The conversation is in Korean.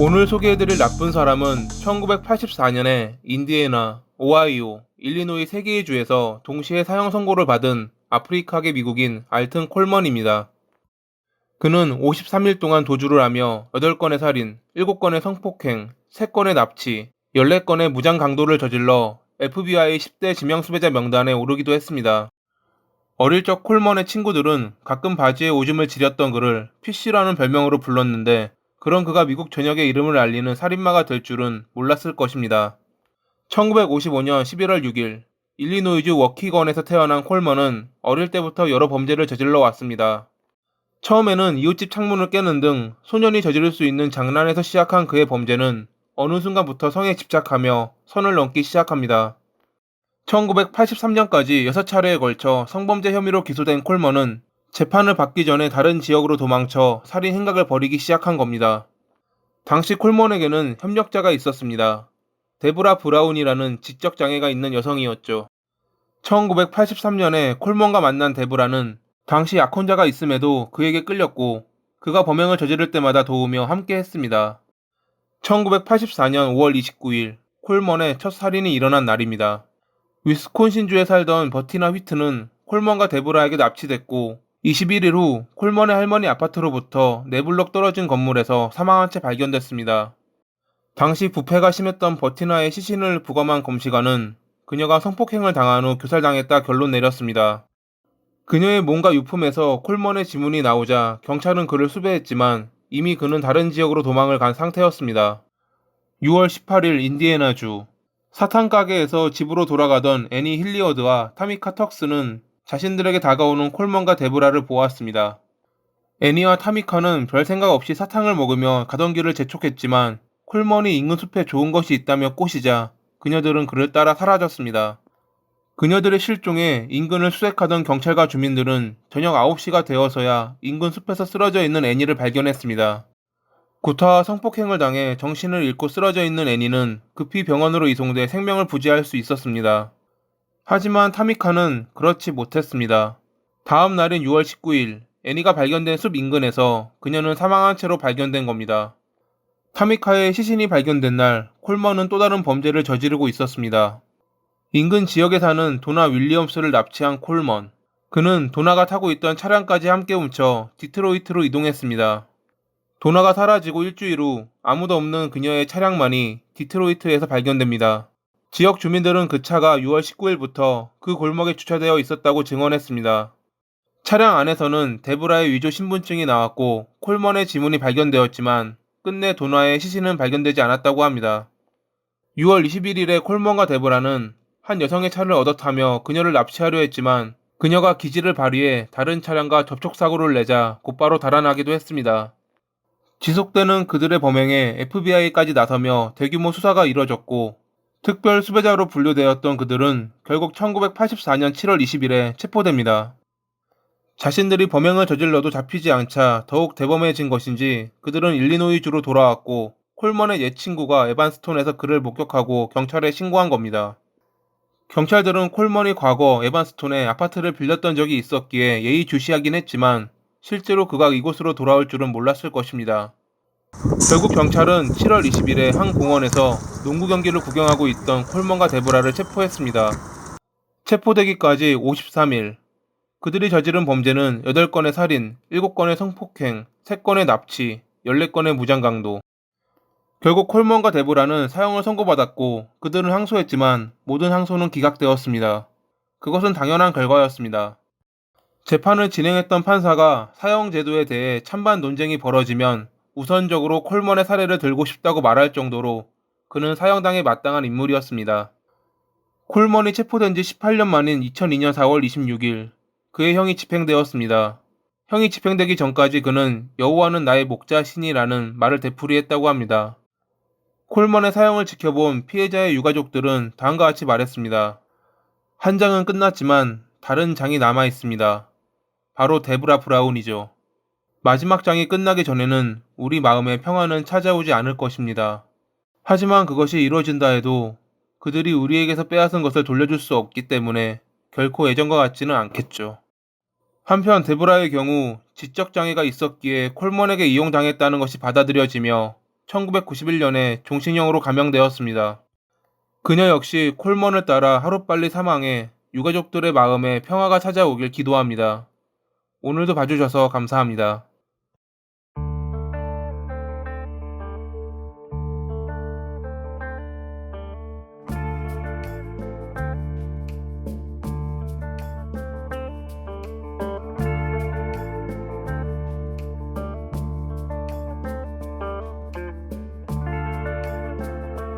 오늘 소개해드릴 나쁜 사람은 1984년에 인디애나, 오하이오, 일리노이 3개의 주에서 동시에 사형 선고를 받은 아프리카계 미국인 알튼 콜먼입니다. 그는 53일 동안 도주를 하며 8건의 살인, 7건의 성폭행, 3건의 납치, 14건의 무장 강도를 저질러 FBI 10대 지명수배자 명단에 오르기도 했습니다. 어릴 적 콜먼의 친구들은 가끔 바지에 오줌을 지렸던 그를 피쉬라는 별명으로 불렀는데, 그런 그가 미국 전역의 이름을 알리는 살인마가 될 줄은 몰랐을 것입니다. 1955년 11월 6일 일리노이주 워키건에서 태어난 콜먼은 어릴 때부터 여러 범죄를 저질러 왔습니다. 처음에는 이웃집 창문을 깨는 등 소년이 저지를 수 있는 장난에서 시작한 그의 범죄는 어느 순간부터 성에 집착하며 선을 넘기 시작합니다. 1983년까지 6차례에 걸쳐 성범죄 혐의로 기소된 콜먼은 재판을 받기 전에 다른 지역으로 도망쳐 살인 행각을 벌이기 시작한 겁니다. 당시 콜먼에게는 협력자가 있었습니다. 데브라 브라운이라는 지적 장애가 있는 여성이었죠. 1983년에 콜먼과 만난 데브라는 당시 약혼자가 있음에도 그에게 끌렸고, 그가 범행을 저지를 때마다 도우며 함께 했습니다. 1984년 5월 29일 콜먼의 첫 살인이 일어난 날입니다. 위스콘신주에 살던 버티나 휘트는 콜먼과 데브라에게 납치됐고, 21일 후 콜먼의 할머니 아파트로부터 4블록 떨어진 건물에서 사망한 채 발견됐습니다. 당시 부패가 심했던 버티나의 시신을 부검한 검시관은 그녀가 성폭행을 당한 후 교살당했다 결론 내렸습니다. 그녀의 몸과 유품에서 콜먼의 지문이 나오자 경찰은 그를 수배했지만 이미 그는 다른 지역으로 도망을 간 상태였습니다. 6월 18일 인디애나주 사탕 가게에서 집으로 돌아가던 애니 힐리어드와 타미카 턱스는 자신들에게 다가오는 콜먼과 데브라를 보았습니다. 애니와 타미카는 별 생각 없이 사탕을 먹으며 가던 길을 재촉했지만 콜먼이 인근 숲에 좋은 것이 있다며 꼬시자 그녀들은 그를 따라 사라졌습니다. 그녀들의 실종에 인근을 수색하던 경찰과 주민들은 저녁 9시가 되어서야 인근 숲에서 쓰러져 있는 애니를 발견했습니다. 구타와 성폭행을 당해 정신을 잃고 쓰러져 있는 애니는 급히 병원으로 이송돼 생명을 부지할 수 있었습니다. 하지만 타미카는 그렇지 못했습니다. 다음 날인 6월 19일 애니가 발견된 숲 인근에서 그녀는 사망한 채로 발견된 겁니다. 타미카의 시신이 발견된 날 콜먼은 또 다른 범죄를 저지르고 있었습니다. 인근 지역에 사는 도나 윌리엄스를 납치한 콜먼. 그는 도나가 타고 있던 차량까지 함께 훔쳐 디트로이트로 이동했습니다. 도나가 사라지고 일주일 후 아무도 없는 그녀의 차량만이 디트로이트에서 발견됩니다. 지역 주민들은 그 차가 6월 19일부터 그 골목에 주차되어 있었다고 증언했습니다. 차량 안에서는 데브라의 위조 신분증이 나왔고 콜먼의 지문이 발견되었지만 끝내 도나의 시신은 발견되지 않았다고 합니다. 6월 21일에 콜먼과 데브라는 한 여성의 차를 얻어 타며 그녀를 납치하려 했지만 그녀가 기지를 발휘해 다른 차량과 접촉사고를 내자 곧바로 달아나기도 했습니다. 지속되는 그들의 범행에 FBI까지 나서며 대규모 수사가 이뤄졌고, 특별 수배자로 분류되었던 그들은 결국 1984년 7월 20일에 체포됩니다. 자신들이 범행을 저질러도 잡히지 않자 더욱 대범해진 것인지 그들은 일리노이주로 돌아왔고, 콜먼의 옛 친구가 에반스톤에서 그를 목격하고 경찰에 신고한 겁니다. 경찰들은 콜먼이 과거 에반스톤에 아파트를 빌렸던 적이 있었기에 예의주시하긴 했지만 실제로 그가 이곳으로 돌아올 줄은 몰랐을 것입니다. 결국 경찰은 7월 20일에 한 공원에서 농구 경기를 구경하고 있던 콜먼과 데브라를 체포했습니다. 체포되기까지 53일. 그들이 저지른 범죄는 8건의 살인, 7건의 성폭행, 3건의 납치, 14건의 무장강도. 결국 콜먼과 데브라는 사형을 선고받았고 그들은 항소했지만 모든 항소는 기각되었습니다. 그것은 당연한 결과였습니다. 재판을 진행했던 판사가 사형 제도에 대해 찬반 논쟁이 벌어지면 우선적으로 콜먼의 사례를 들고 싶다고 말할 정도로 그는 사형당에 마땅한 인물이었습니다. 콜먼이 체포된 지 18년 만인 2002년 4월 26일 그의 형이 집행되었습니다. 형이 집행되기 전까지 그는 여호와는 나의 목자시니라는 말을 되풀이했다고 합니다. 콜먼의 사형을 지켜본 피해자의 유가족들은 다음과 같이 말했습니다. 한 장은 끝났지만 다른 장이 남아 있습니다. 바로 데브라 브라운이죠. 마지막 장이 끝나기 전에는 우리 마음의 평화는 찾아오지 않을 것입니다. 하지만 그것이 이루어진다 해도 그들이 우리에게서 빼앗은 것을 돌려줄 수 없기 때문에 결코 예전과 같지는 않겠죠. 한편 데브라의 경우 지적 장애가 있었기에 콜먼에게 이용당했다는 것이 받아들여지며 1991년에 종신형으로 감형되었습니다. 그녀 역시 콜먼을 따라 하루빨리 사망해 유가족들의 마음에 평화가 찾아오길 기도합니다. 오늘도 봐주셔서 감사합니다.